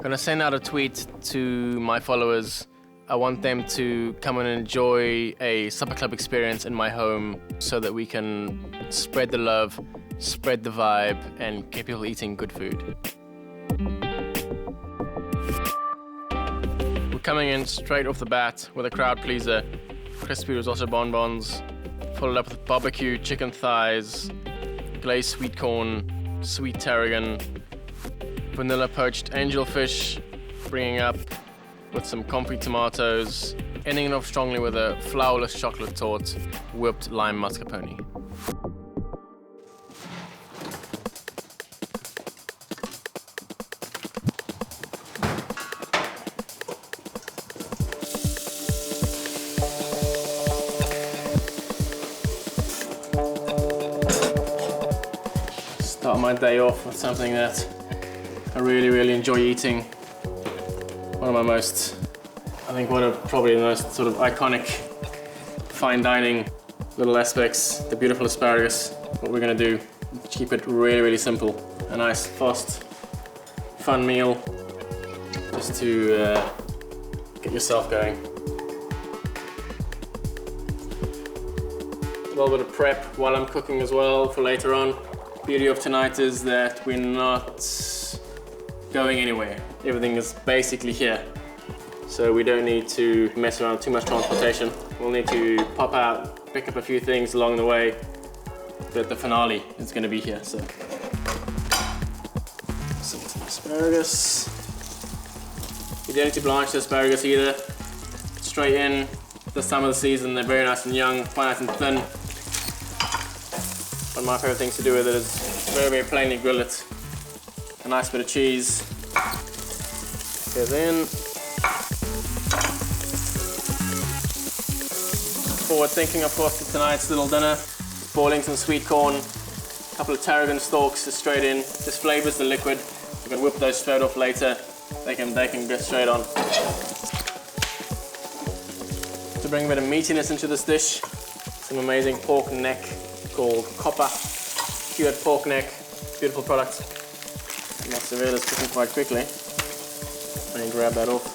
I'm gonna send out a tweet to my followers. I want them to come and enjoy a supper club experience in my home so that we can spread the love, spread the vibe, and keep people eating good food. We're coming in straight off the bat with a crowd pleaser. Crispy risotto bonbons, followed up with barbecue chicken thighs, glazed sweet corn, sweet tarragon, vanilla poached angelfish, bringing up with some comfy tomatoes, ending it off strongly with a flourless chocolate torte, whipped lime mascarpone. Start my day off with something that I really enjoy eating. One of my most, I think probably the most sort of iconic fine dining little aspects, the beautiful asparagus. What we're gonna do, keep it really simple. A nice, fast, fun meal, just to get yourself going. A little bit of prep while I'm cooking as well for later on. Beauty of tonight is that we're not going anywhere. Everything is basically here. So we don't need to mess around too much transportation. We'll need to pop out, pick up a few things along the way, but the finale is going to be here. So some asparagus. You don't need to blanch the asparagus either. Straight in. This time of the season, they're very nice and young, quite nice and thin. One of my favorite things to do with it is very plainly grill it. A nice bit of cheese goes in. Forward thinking, of course, for tonight's little dinner. Boiling some sweet corn, a couple of tarragon stalks just straight in. This flavors the liquid. We can whip those straight off later. They can get straight on. To bring a bit of meatiness into this dish, some amazing pork neck called copper, cured pork neck, beautiful product. Mozzarella is cooking quite quickly. Let me grab that off.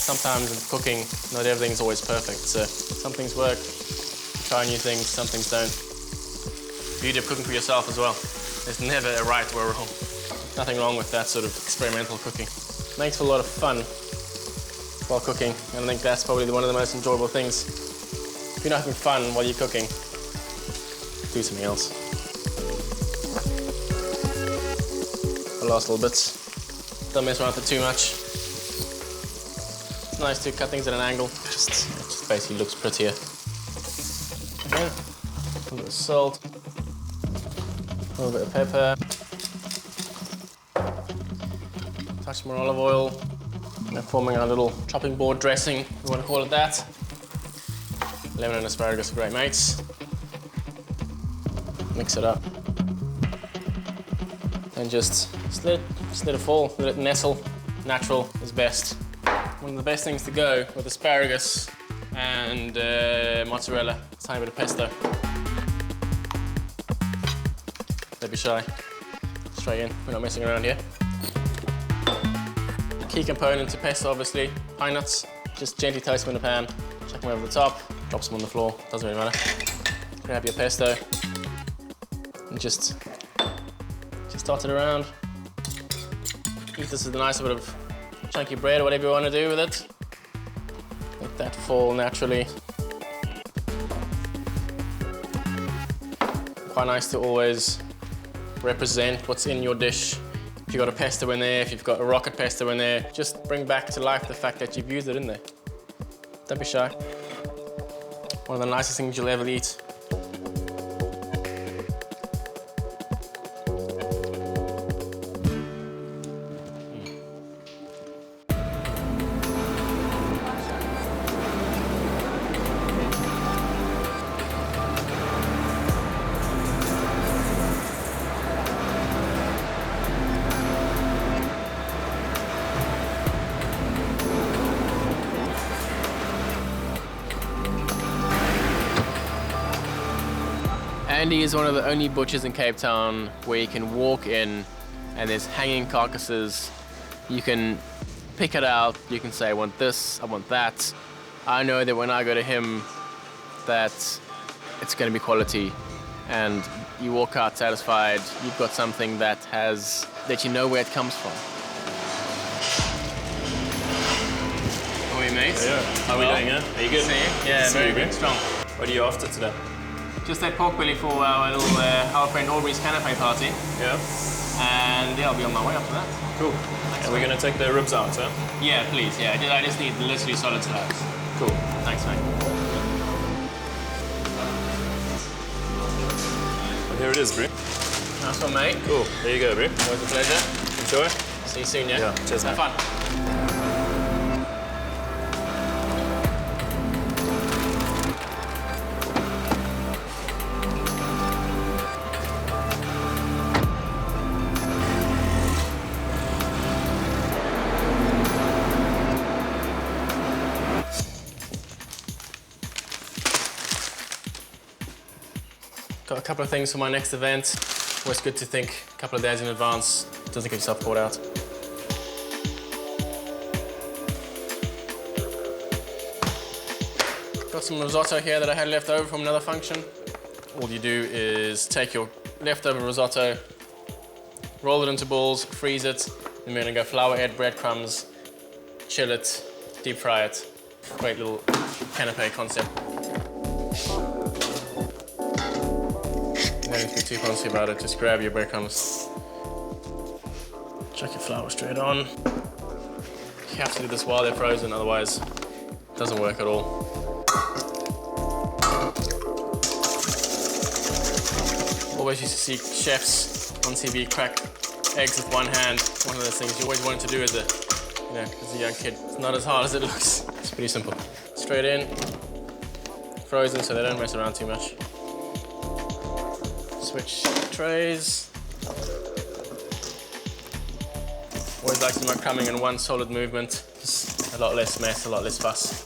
Sometimes in cooking, not everything's always perfect, so some things work, try new things, some things don't. Beauty of cooking for yourself as well. There's never a right or a wrong. Nothing wrong with that sort of experimental cooking. Makes for a lot of fun while cooking, and I think that's probably one of the most enjoyable things. If you're not having fun while you're cooking, do something else. The last little bits. Don't mess around with it too much. It's nice to cut things at an angle. It just basically looks prettier. Okay. A little bit of salt. A little bit of pepper. Touch more olive oil. And forming our little chopping board dressing, if you want to call it that. Lemon and asparagus are great mates. Mix it up. And just let it fall, let it nestle. Natural is best. One of the best things to go with asparagus and mozzarella, a tiny bit of pesto. Don't be shy. Straight in, we're not messing around here. Key component to pesto, obviously, pine nuts. Just gently toast them in the pan, chuck them over the top, drop them on the floor, doesn't really matter. Grab your pesto and just dot it around. Eat this with a nice bit of chunky bread or whatever you want to do with it. Let that fall naturally. Quite nice to always represent what's in your dish. If you've got a pesto in there, if you've got a rocket pesto in there, just bring back to life the fact that you've used it in there. Don't be shy. One of the nicest things you'll ever eat. Andy is one of the only butchers in Cape Town where you can walk in and there's hanging carcasses. You can pick it out, you can say, I want this, I want that. I know that when I go to him, that it's going to be quality, and you walk out satisfied. You've got something that you know where it comes from. How are we, mate? Yeah. How are we doing, yeah? Are you good? Yeah, very good, strong. What are you after today? Just that pork belly for our little our friend Aubrey's canapé party. Yeah. And yeah, I'll be on my way after that. Cool. And we're going to take the ribs out, huh? Yeah, please. Yeah, I just need literally solid slabs. Cool. Thanks, mate. Well, here it is, bro. Nice one, mate. Cool. There you go, bro. Always a pleasure. Enjoy. See you soon, yeah? Yeah. Cheers, Have mate. fun. Got a couple of things for my next event. Always good to think a couple of days in advance. Doesn't get yourself caught out. Got some risotto here that I had left over from another function. All you do is take your leftover risotto, roll it into balls, freeze it, and we're gonna go flour, add breadcrumbs, chill it, deep fry it. Great little canapé concept. Don't be too fancy about it, just grab your breadcrumbs. Chuck your flour straight on. You have to do this while they're frozen, otherwise it doesn't work at all. Always used to see chefs on TV crack eggs with one hand. One of those things you always wanted to do as a young kid. It's not as hard as it looks. It's pretty simple. Straight in, frozen so they don't mess around too much. Switch trays. Always like to do my crumbing in one solid movement. Just a lot less mess, a lot less fuss.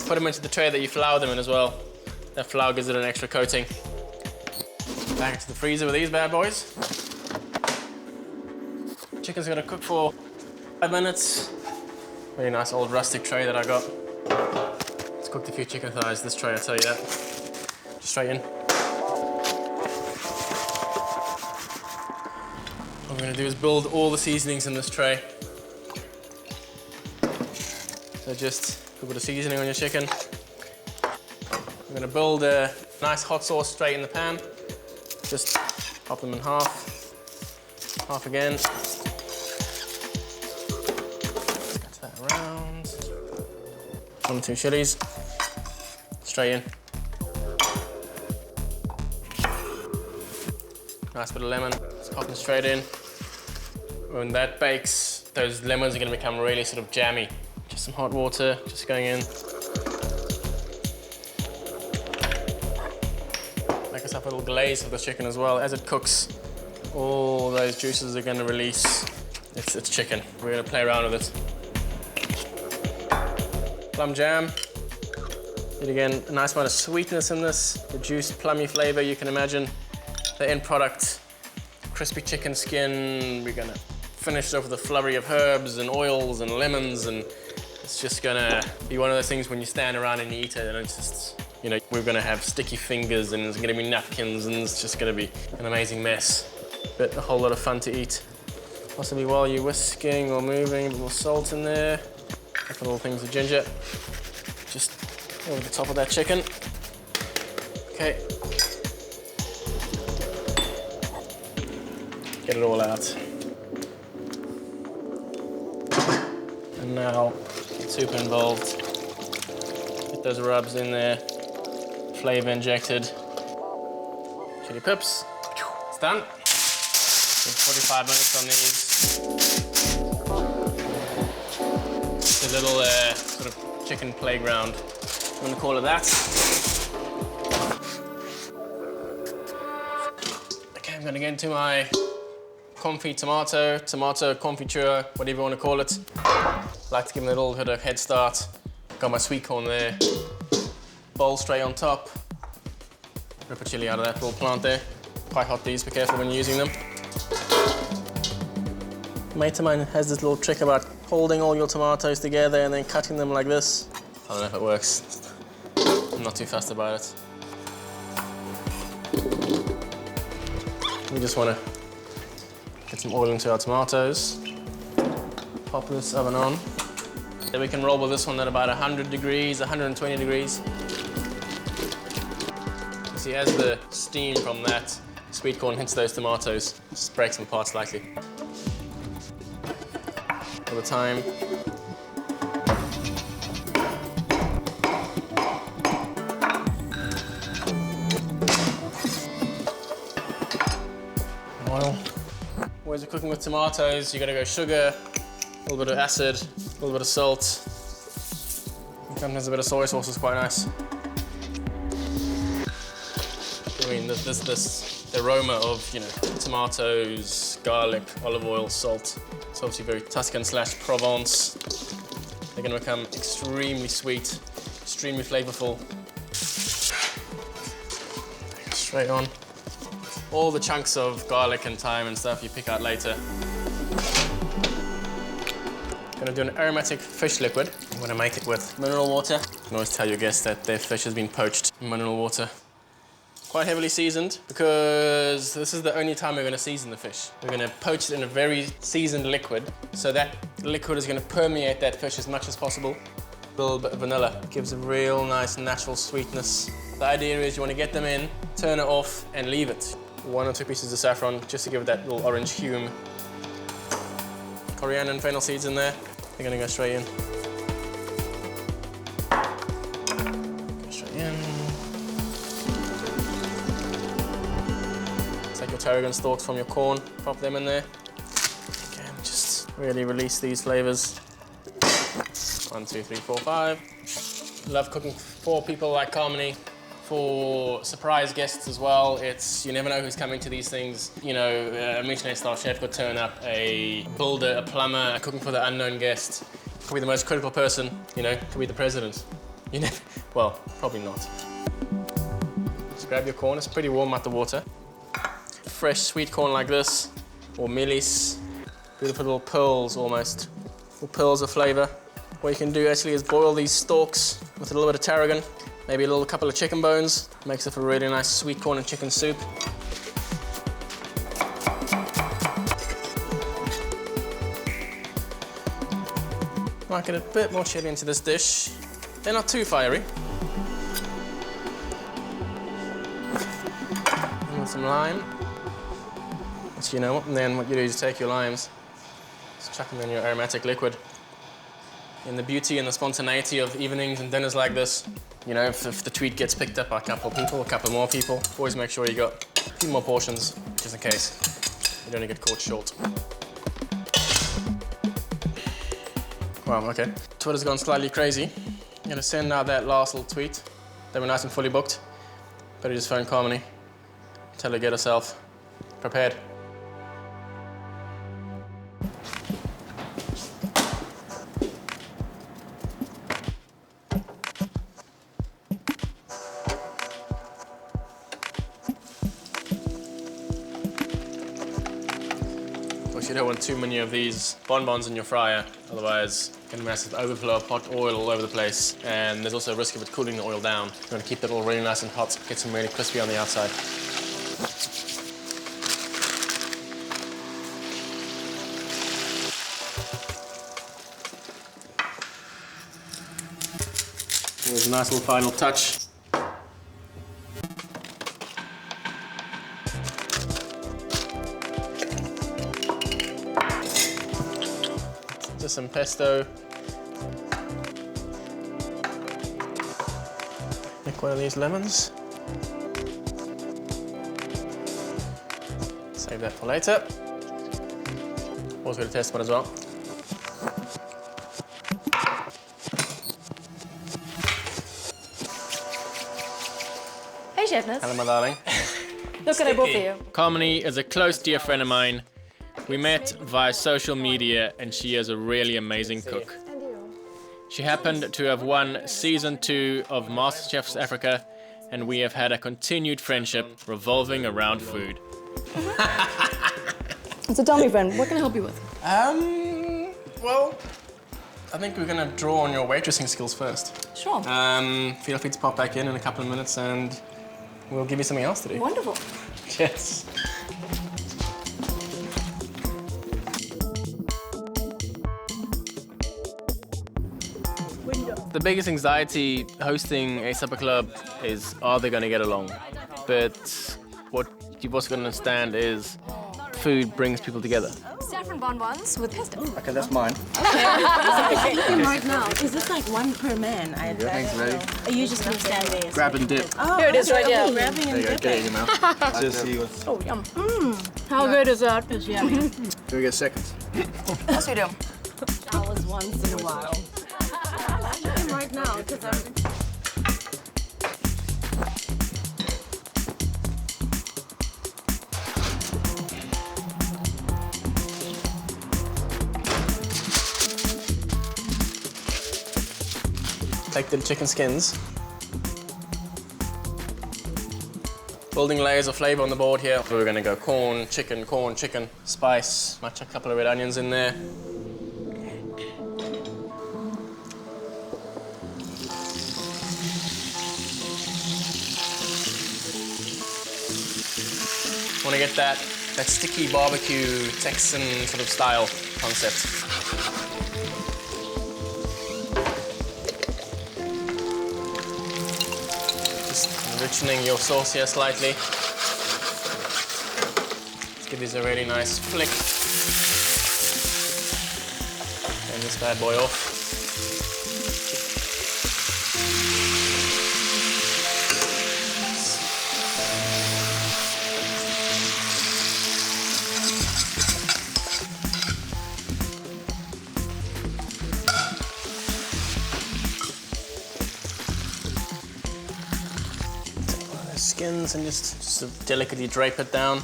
Put them into the tray that you flour them in as well. That flour gives it an extra coating. Back into the freezer with these bad boys. Chicken's gonna cook for 5 minutes. Very nice old rustic tray that I got. It's cooked a few chicken thighs, this tray, I'll tell you that. Just straight in. What we're gonna do is build all the seasonings in this tray. So just a little bit of seasoning on your chicken. We're gonna build a nice hot sauce straight in the pan. Just pop them in half. Half again. Cut that around. 1 or 2 chilies. Straight in. Nice bit of lemon. Just pop them straight in. When that bakes, those lemons are gonna become really sort of jammy. Just some hot water, just going in. Make us up a little glaze for the chicken as well. As it cooks, all those juices are gonna release. It's chicken. We're gonna play around with it. Plum jam. Yet again, a nice amount of sweetness in this. The juice, plummy flavor you can imagine. The end product, crispy chicken skin. We're gonna finish it off with a flurry of herbs and oils and lemons, and it's just gonna be one of those things when you stand around and you eat it and it's just, we're gonna have sticky fingers and there's gonna be napkins and it's just gonna be an amazing mess. But a whole lot of fun to eat. Possibly while you're whisking or moving, a little salt in there. A couple little things of ginger. Just over the top of that chicken. Okay. Get it all out. And now, get super involved. Get those rubs in there. Flavor injected. Chili pips. It's done. 45 minutes on these. It's a little sort of chicken playground. I'm gonna call it that. Okay, I'm gonna get into my confit tomato confiture, whatever you want to call it. Like to give them a little bit of head start. Got my sweet corn there. Bowl straight on top. Rip a chili out of that little plant there. Quite hot these, be careful when you're using them. A mate of mine has this little trick about holding all your tomatoes together and then cutting them like this. I don't know if it works. I'm not too fussed about it. We just want to get some oil into our tomatoes. Pop this oven on. Then we can roll with this one at about 100 degrees, 120 degrees. You see, as the steam from that sweet corn hits those tomatoes, just breaks them apart slightly. All the time. Oil. Always you're cooking with tomatoes, you gotta go sugar, a little bit of acid, a little bit of salt. Sometimes a bit of soy sauce is quite nice. I mean, the aroma of, you know, tomatoes, garlic, olive oil, salt. It's obviously very Tuscan/Provence. They're gonna become extremely sweet, extremely flavorful. Straight on. All the chunks of garlic and thyme and stuff you pick out later. Gonna do an aromatic fish liquid. I'm gonna make it with mineral water. You can always tell your guests that their fish has been poached in mineral water. Quite heavily seasoned, because this is the only time we're gonna season the fish. We're gonna poach it in a very seasoned liquid, so that liquid is gonna permeate that fish as much as possible. A little bit of vanilla gives a real nice natural sweetness. The idea is you wanna get them in, turn it off, and leave it. 1 or 2 pieces of saffron, just to give it that little orange hue. Coriander and fennel seeds in there. They're gonna go straight in. Go straight in. Take your tarragon stalks from your corn, pop them in there. Again, just really release these flavors. 1, 2, 3, 4, 5. Love cooking for people like Carmony. For surprise guests as well, you never know who's coming to these things. You know, a Michelin star chef could turn up, a builder, a plumber, cooking for the unknown guest. Could be the most critical person, you know, could be the president. You never, well, probably not. Just grab your corn, it's pretty warm at the water. Fresh sweet corn like this, or melis, beautiful little pearls almost, little pearls of flavor. What you can do actually is boil these stalks with a little bit of tarragon. Maybe a couple of chicken bones. Makes it for a really nice sweet corn and chicken soup. Might get a bit more chili into this dish. They're not too fiery. And with some lime. But you know what? And then what you do is take your limes, just chuck them in your aromatic liquid. And the beauty and the spontaneity of evenings and dinners like this, you know, if the tweet gets picked up by a couple of people, a couple more people, always make sure you got a few more portions, just in case you don't get caught short. Wow, okay. Twitter's gone slightly crazy. I'm gonna send out that last little tweet. They were nice and fully booked. Better just phone Carmony, tell her to get herself prepared. You don't want too many of these bonbons in your fryer, otherwise you get a massive overflow of hot oil all over the place, and there's also a risk of it cooling the oil down. You want to keep that all really nice and hot, get some really crispy on the outside. Here's a nice little final touch. Just some pesto. Make one of these lemons. Save that for later. Also going to test one as well. Hey, Chef Ness. Hello, my darling. What can I brought for you? Carmony is a close dear friend of mine. We met via social media, and she is a really amazing cook. She happened to have won season 2 of MasterChef Africa and we have had a continued friendship revolving around food. So tell me, friend, what can I help you with? Well, I think we're gonna draw on your waitressing skills first. Sure. Feel free to pop back in a couple of minutes and we'll give you something else to do. Wonderful. Yes. The biggest anxiety hosting a supper club is, are they going to get along? But what you've also got to understand is food brings people together. Saffron bonbons with pesto. Okay, that's mine. Right now, is this like one per man? Everything's ready. Are you just gonna stand there? Grab and dip. Oh, Here it is, right here. Grabbing There and you go, get it in your mouth. Just see what's... Oh, yum. How good is that? It's yummy. Can we get seconds? Yes, we do. Showers once in a while. Right now, because I'm... Take the chicken skins. Building layers of flavor on the board here. So we're gonna go corn, chicken, spice. Might chuck a couple of red onions in there. Want to get that sticky barbecue Texan sort of style concept. Just enrichening your sauce here slightly. Let's give these a really nice flick. And this bad boy off. Skins and just sort of delicately drape it down.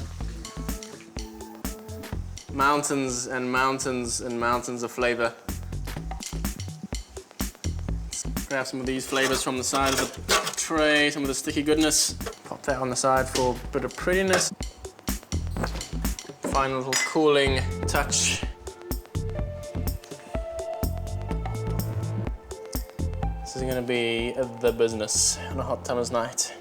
Mountains and mountains and mountains of flavor. Grab some of these flavors from the side of the tray, some of the sticky goodness. Pop that on the side for a bit of prettiness. Final little cooling touch. This is gonna be the business on a hot summer's night.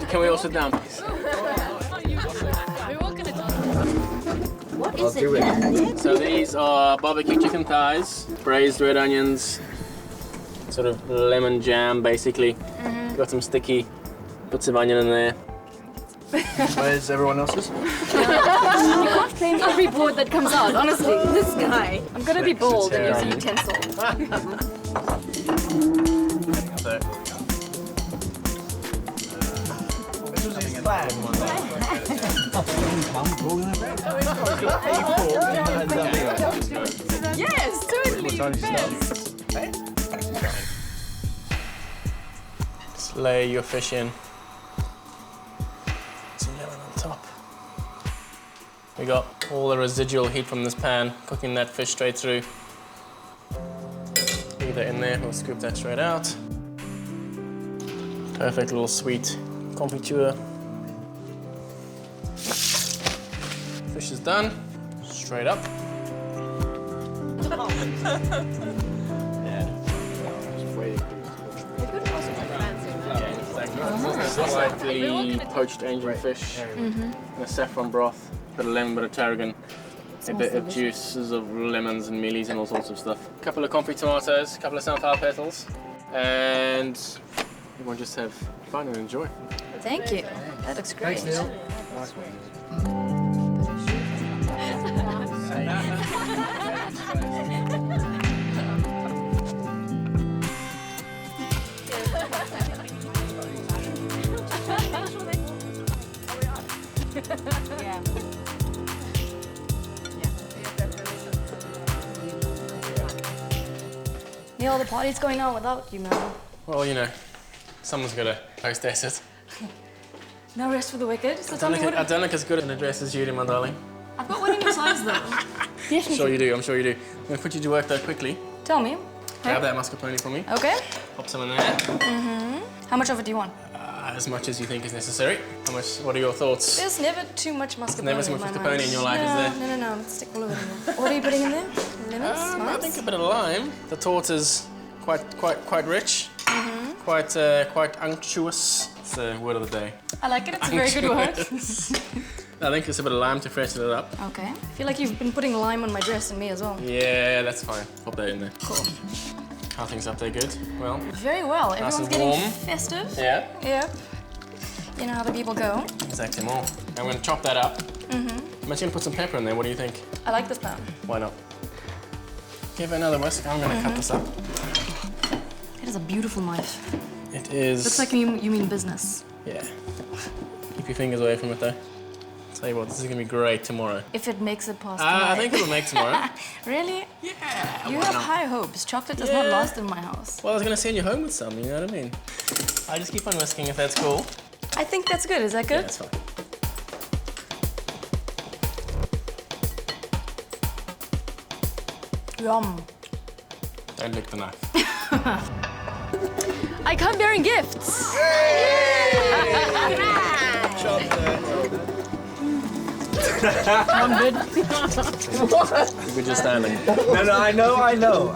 Can we all sit down, please? What is it then? So these are barbecue chicken thighs, braised red onions, sort of lemon jam, basically. Got some sticky bits of onion in there. Where's everyone else's? You can't claim every board that comes out, honestly. This guy. I'm gonna be bold and use a utensil. Yes, totally. Just lay your fish in. Some lemon on top. We got all the residual heat from this pan, cooking that fish straight through. Leave that in there, we'll scoop that straight out. Perfect little sweet confiture. Fish is done, straight up. Slightly poached angelfish in a saffron broth, bit of lemon, bit of tarragon, a bit of juices of lemons and mealies and all sorts of stuff. A couple of confit tomatoes, a couple of sunflower petals, and everyone just have fun and enjoy. Thank you. That looks great. Thanks, Neill. Yeah. Neill, the party's going on without you, man. Well, you know, someone's got to hostess it. No rest for the wicked. So tell me I what... don't look as good an address as you do, my darling. I've got one in your size though. I'm sure you do, I'm sure you do. I'm going to put you to work though quickly. Tell me. Grab that mascarpone for me. Okay. Pop some in there. How much of it do you want? As much as you think is necessary. What are your thoughts? There's never too much mascarpone. Never too much in my mascarpone mind. in your life, is there? No. Let's stick all of it in there. What are you putting in there? Lemons? I Nice. think a bit of lime. The torte is quite rich. Quite unctuous. It's the word of the day. I like it. It's a very good word. I think it's a bit of lime to freshen it up. Okay. I feel like you've been putting lime on my dress and me as well. Yeah, that's fine. Pop that in there. Cool. How things up there? Good? Well? Very well. Everyone's and getting warm. festive. Yeah? Yep. You know how the people go. Exactly more. I'm going to chop that up. I'm just going to put some pepper in there. What do you think? I like this plan. Why not? Give it another whisk. I'm going to cut this up. It is a beautiful knife. It is... Looks like you mean business. Yeah. Keep your fingers away from it though. Tell you what, this is going to be great tomorrow. If it makes it past I tonight. think it'll make tomorrow. Really? Yeah. You have high hopes. Chocolate does not last in my house. Well, I was going to send you home with some, you know what I mean? I just keep on whisking if that's cool. I think that's good. Is that Yeah, good? that's fine. Yum. Don't lick the knife. I come bearing gifts. I'm good. We're just standing. No, I know.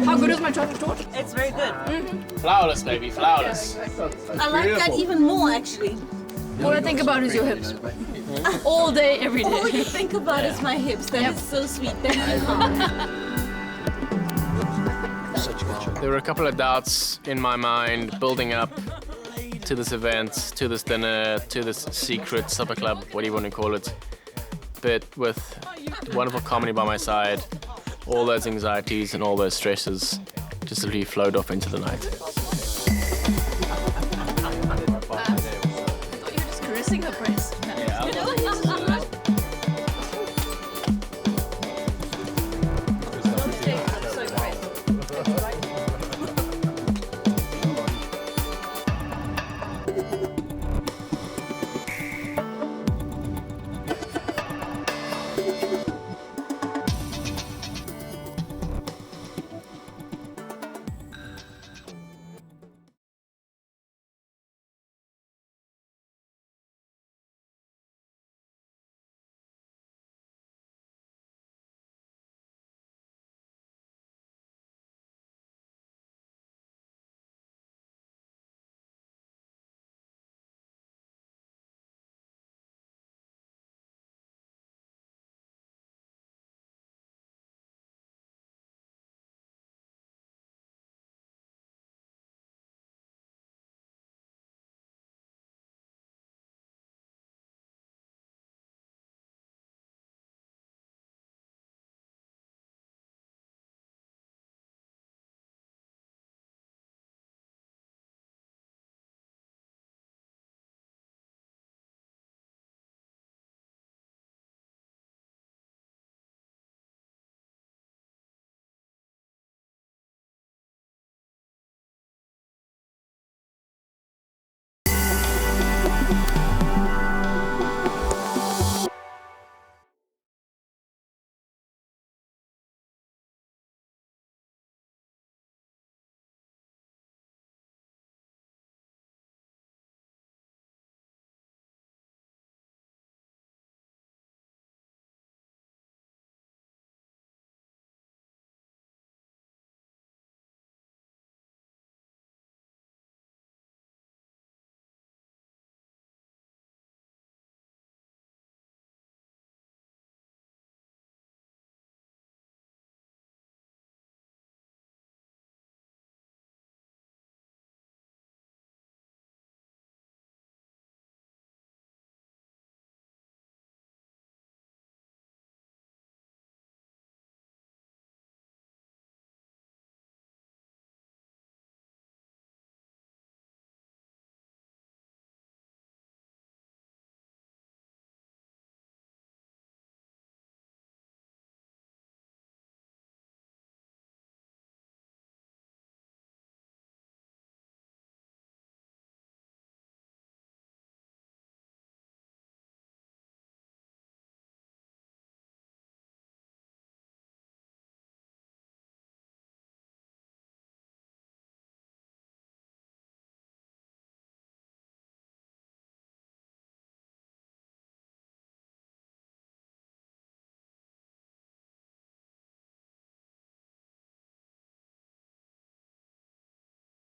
How good is my chocolate torte? It's very good. Flawless, baby, flawless. I like that even more, actually. All I think about is your hips. All day, every All day. you think about is my hips. That is so sweet. Thank you. There were a couple of doubts in my mind building up to this event, to this dinner, to this secret supper club, what do you want to call it. But with wonderful comedy by my side, all those anxieties and all those stresses just literally flowed off into the night.